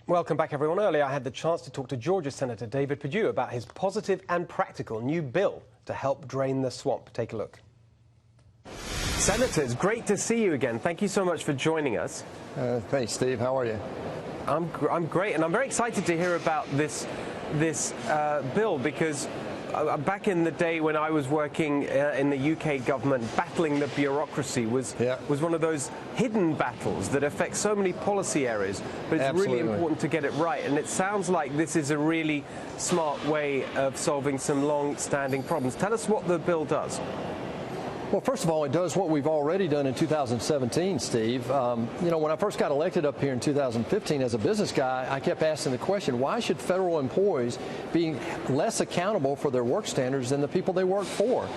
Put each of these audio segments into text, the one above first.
Welcome back, everyone. Earlier, I had the chance to talk to Georgia Senator David Perdue about his positive and practical new bill to help drain the swamp. Take a look. Senator, it's great to see you again. Thank you so much for joining us. Thanks, Steve. How are you? I'm great, and I'm very excited to hear about this bill because back in the day when I was working in the UK government, battling the bureaucracy was one of those hidden battles that affect so many policy areas. But it's really important to get it right. And it sounds like this is a really smart way of solving some long-standing problems. Tell us what the bill does. Well, first of all, it does what we've already done in 2017, Steve. When I first got elected up here in 2015 as a business guy, I kept asking the question, why should federal employees be less accountable for their work standards than the people they work for?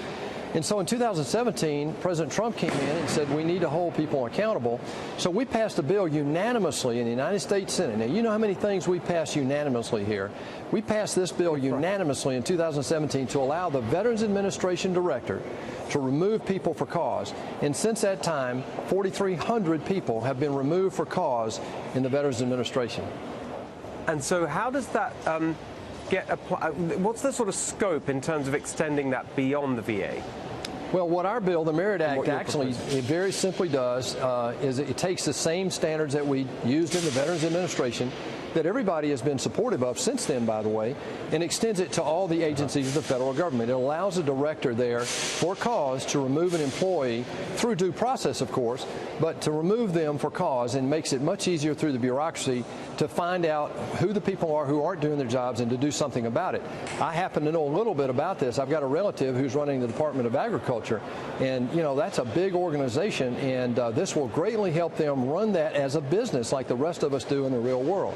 And so in 2017, President Trump came in and said we need to hold people accountable. So we passed a bill unanimously in the United States Senate. Now, you know how many things we pass unanimously here. We passed this bill unanimously in 2017 to allow the Veterans Administration Director to remove people for cause. And since that time, 4,300 people have been removed for cause in the Veterans Administration. And so how does that get applied? What's the sort of scope in terms of extending that beyond the VA? Well, what our bill, the Merit Act, actually it very simply does is it takes the same standards that we used in the Veterans Administration that everybody has been supportive of since then, by the way, and extends it to all the agencies of the federal government. It allows a director there for cause to remove an employee through due process, of course, but to remove them for cause, and makes it much easier through the bureaucracy to find out who the people are who aren't doing their jobs and to do something about it. I happen to know a little bit about this. I've got a relative who's running the Department of Agriculture, and that's a big organization, and this will greatly help them run that as a business like the rest of us do in the real world.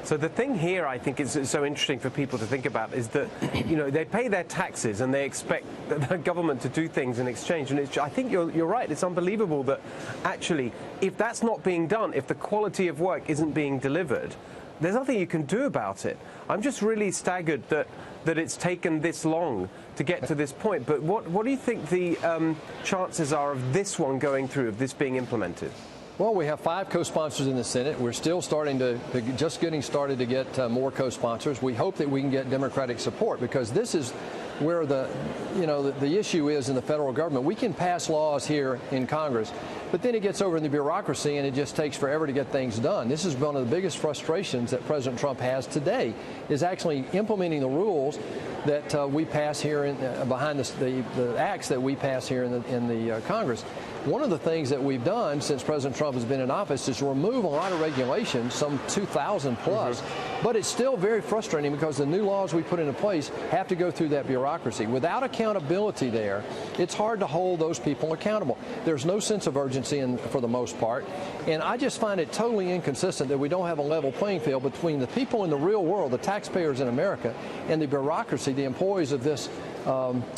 So the thing here, I think, is so interesting for people to think about is that, they pay their taxes and they expect the government to do things in exchange. And I think you're right. It's unbelievable that actually, if that's not being done, if the quality of work isn't being delivered, there's nothing you can do about it. I'm just really staggered that it's taken this long to get to this point. But what do you think the chances are of this one going through, of this being implemented? Well, we have 5 co-sponsors in the Senate. We're still just getting started to get more co-sponsors. We hope that we can get Democratic support, because this is where the issue is in the federal government. We can pass laws here in Congress, but then it gets over in the bureaucracy and it just takes forever to get things done. This is one of the biggest frustrations that President Trump has today, is actually implementing the rules that we pass here behind the acts that we pass here in the Congress. One of the things that we've done since President Trump has been in office is remove a lot of regulations, some 2,000 plus, but it's still very frustrating because the new laws we put into place have to go through that bureaucracy. Without accountability there, it's hard to hold those people accountable. There's no sense of urgency for the most part, and I just find it totally inconsistent that we don't have a level playing field between the people in the real world, the taxpayers in America, and the bureaucracy, the employees of this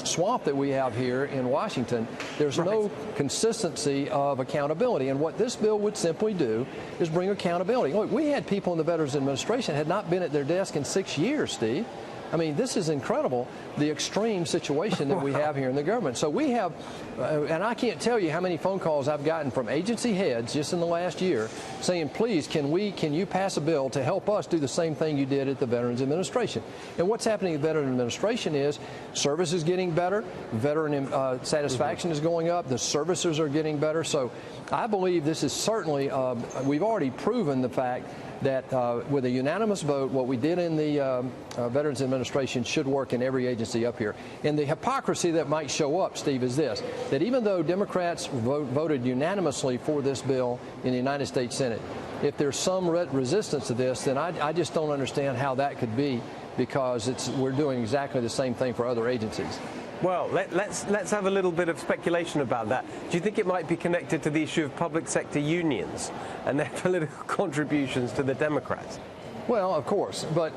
swamp that we have here in Washington. There's no consistency of accountability, and what this bill would simply do is bring accountability. Look, we had people in the Veterans Administration had not been at their desk in 6 years, Steve. I mean, this is incredible, the extreme situation that we have here in the government. So we have, and I can't tell you how many phone calls I've gotten from agency heads just in the last year saying, please, can you pass a bill to help us do the same thing you did at the Veterans Administration? And what's happening at the Veterans Administration is service is getting better, veteran satisfaction is going up, the servicers are getting better. So I believe this is certainly, we've already proven the fact that with a unanimous vote, what we did in the Veterans Administration should work in every agency up here. And the hypocrisy that might show up, Steve, is this, that even though Democrats voted unanimously for this bill in the United States Senate, if there's some resistance to this, then I just don't understand how that could be, because we're doing exactly the same thing for other agencies. Well, let's have a little bit of speculation about that. Do you think it might be connected to the issue of public sector unions and their political contributions to the Democrats? Well, of course, but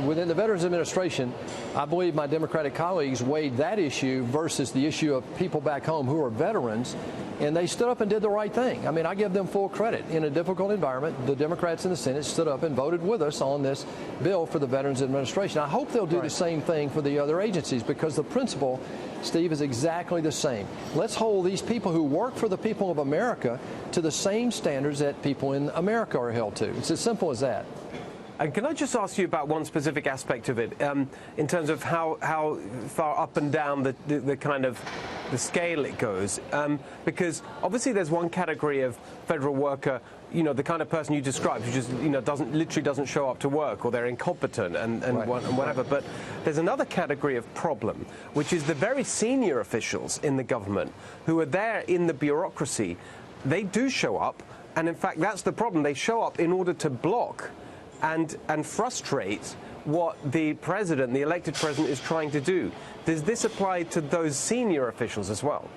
within the Veterans Administration, I believe my Democratic colleagues weighed that issue versus the issue of people back home who are veterans, and they stood up and did the right thing. I mean, I give them full credit. In a difficult environment, the Democrats in the Senate stood up and voted with us on this bill for the Veterans Administration. I hope they'll do the same thing for the other agencies, because the principle, Steve, is exactly the same. Let's hold these people who work for the people of America to the same standards that people in America are held to. It's as simple as that. And can I just ask you about one specific aspect of it, in terms of how far up and down the kind of the scale it goes? Because obviously there's one category of federal worker, you know, the kind of person you described, who just, you know, doesn't show up to work, or they're incompetent and Right. whatever. But there's another category of problem, which is the very senior officials in the government who are there in the bureaucracy. They do show up, and in fact that's the problem. They show up in order to block and frustrate what the president, the elected president, is trying to do. Does this apply to those senior officials as well?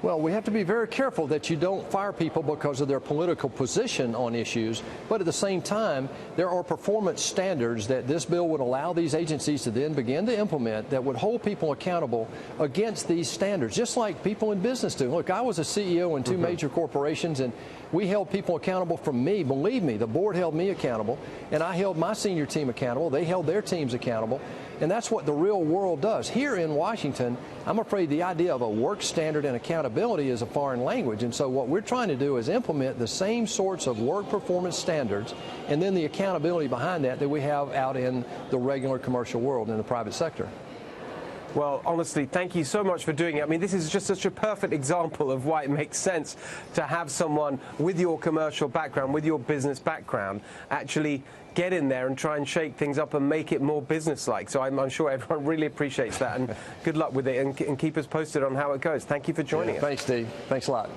Well, we have to be very careful that you don't fire people because of their political position on issues, but at the same time, there are performance standards that this bill would allow these agencies to then begin to implement that would hold people accountable against these standards, just like people in business do. Look, I was a CEO in two major corporations, and we held people accountable from me. Believe me, the board held me accountable, and I held my senior team accountable. They held their teams accountable. And that's what the real world does. Here in Washington, I'm afraid the idea of a work standard and accountability is a foreign language. And so what we're trying to do is implement the same sorts of work performance standards and then the accountability behind that we have out in the regular commercial world in the private sector. Well, honestly, thank you so much for doing it. I mean, this is just such a perfect example of why it makes sense to have someone with your commercial background, with your business background, actually get in there and try and shake things up and make it more business-like. So I'm sure everyone really appreciates that, and good luck with it, and keep us posted on how it goes. Thank you for joining us. Thanks, Steve. Thanks a lot.